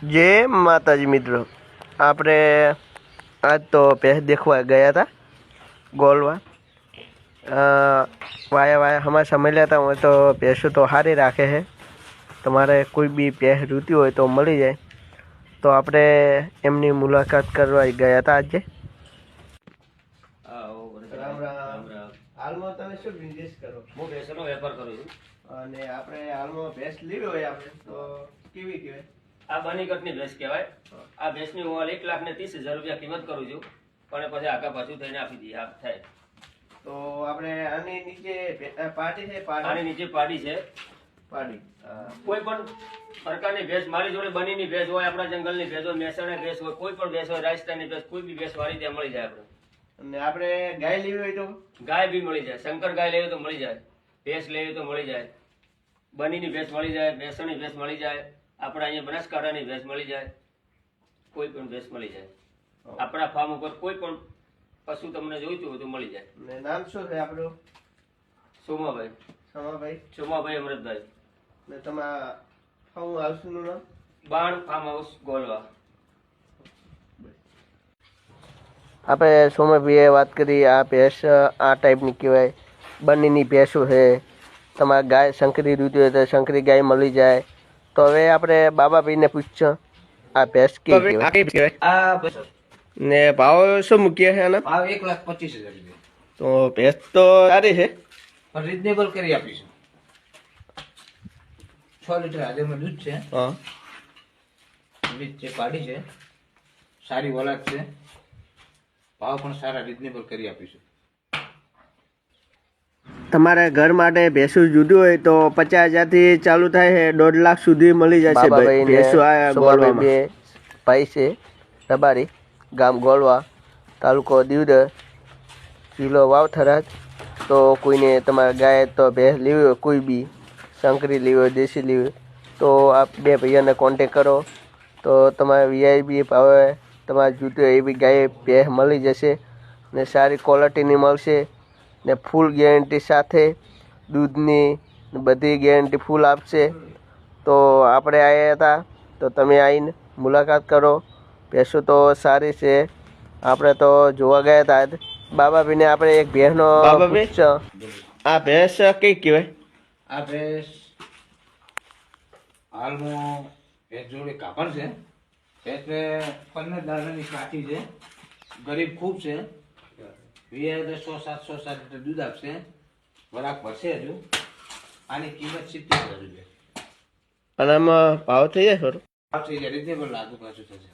जय माताजी मित्रों, आपने आज तो भैंस देखवा गया था गोलवा। वाया वाया हमारे समय लेता हूँ तो भैंसों तो हारे राखे है। તમારે કોઈ બી ભેંસ જોતી હોય તો મળી જાય। તો આપણે એમની મુલાકાત કરવા ગયા હતા આજે। રામ રામ। હાલમાં તમે શું બિઝનેસ કરો? હું ભેંસનો વેપાર કરું છું અને આપણે હાલમાં ભેંસ લેવી હોય આપણે તો કેવી કહેવાય? આ બનીગઢની ભેંસ કહેવાય। આ ભેંસની હું 1,30,000 રૂપિયા કિંમત કરું છું, પણ પછી આગા પાછું થઈને આપી દઈએ આપ થાય। તો આપણે આની નીચે પાડી છે, આની નીચે પાડી છે। પાડી કોઈ પણ પ્રકારની ભેંસ મારી જોડે બનીની ભેંસ હોય, આપણા જંગલની ભેંસ હોય, મહેસાણા ભેંસ હોય, કોઈ પણ ભેંસ હોય, રાજસ્થાનની ભેંસ, કોઈ બી ભેંસ વાળી ત્યાં મળી જાય આપણે। અને આપણે ગાય લેવી હોય તો ગાય બી મળી જાય, શંકર ગાય લેવી તો મળી જાય, ભેંસ લેવી તો મળી જાય, બનીની ભેંસ મળી જાય, મહેસાણી ભેંસ મળી જાય, આપણા અહીંયા બનાસકાંઠાની ભેંસ મળી જાય, કોઈ પણ ભેંસ મળી જાય। આપણા ફાર્મ ઉપર કોઈ પણ પશુ તમને જોઈતું હોય તો મળી જાય। ને નામ શું છે આપણું? સોમાભાઈ અમૃતભાઈ। ને તમારા ફાર્મ હાઉસનું નામ? બાણ ફાર્મ હાઉસ ગોલવા। આપણે સોમાભાઈએ વાત કરી આ ભેંસ આ ટાઈપની કહેવાય, બંનેની ભેંસો છે। તમારે ગાય શંકરી જોઈતી હોય તો શંકરી ગાય મળી જાય। તો હવે આપણે બાબાભાઈને પૂછ્યો આ ભેંસ કેવી કહેવાય? ને ભાવ શું મૂકીએ છે આના? ભાવ 1,25,000 રૂપિયા। તો ભેંસ તો સારી છે, પણ રીઝનેબલ કરી આપીશું। 6 લીટર હાજરમાં દૂધ છે, હા, વીજ છે, પાડી છે, સારી વલાદ છે, ભાવ પણ સારા રીઝનેબલ કરી આપીશું। તમારે ઘર માટે ભેંસું જુદું હોય તો 50,000 થી ચાલુ થાય છે, 1.5 લાખ સુધી મળી જશે। ભેંસું આ ગોળવામાં બે ભાઈ છે, રબારી, ગામ ગોળવા, તાલુકો દીવદર, જિલ્લો વાવથરા। તો કોઈને તમારે ગાય તો ભેંસ લેવી હોય, કોઈ બી શંકરી લેવી હોય, દેશી લેવી હોય તો આ બે ભૈયાને કોન્ટેક કરો તો તમારે વીઆઈપી ભાવે તમારે જોઈતી હોય એવી ગાય ભેંસ મળી જશે ને સારી ક્વોલિટીની મળશે ને ફૂલ ગેરંટી સાથે દૂધની બધી ગેરંટી ફૂલ આપશે। તો આપણે આવ્યા હતા તો તમે આવીને મુલાકાત કરો। ભેંસો તો સારી છે, આપણે તો જોવા ગયા હતા આજ। બાબાભાઈને આપણે એક ભેંસનો પૂછ્યો, આ ભેંસ કઈ કહેવાય? આ ભેંસ હાલમાં ભેંસ જોડે કાપણ છે, ભેંસને 15 દાડાની કાઠી છે, ગરીબ ખૂબ છે, 100-700 લીટર દૂધ આપશે, વરાક ભરશે હજુ। આની કિંમત 70,000 રૂપિયા। અને આમાં ભાવ થઈ જાય ખરો? ભાવ થઈ જાય, રીઝનેબલ લાગુ પાછું થશે।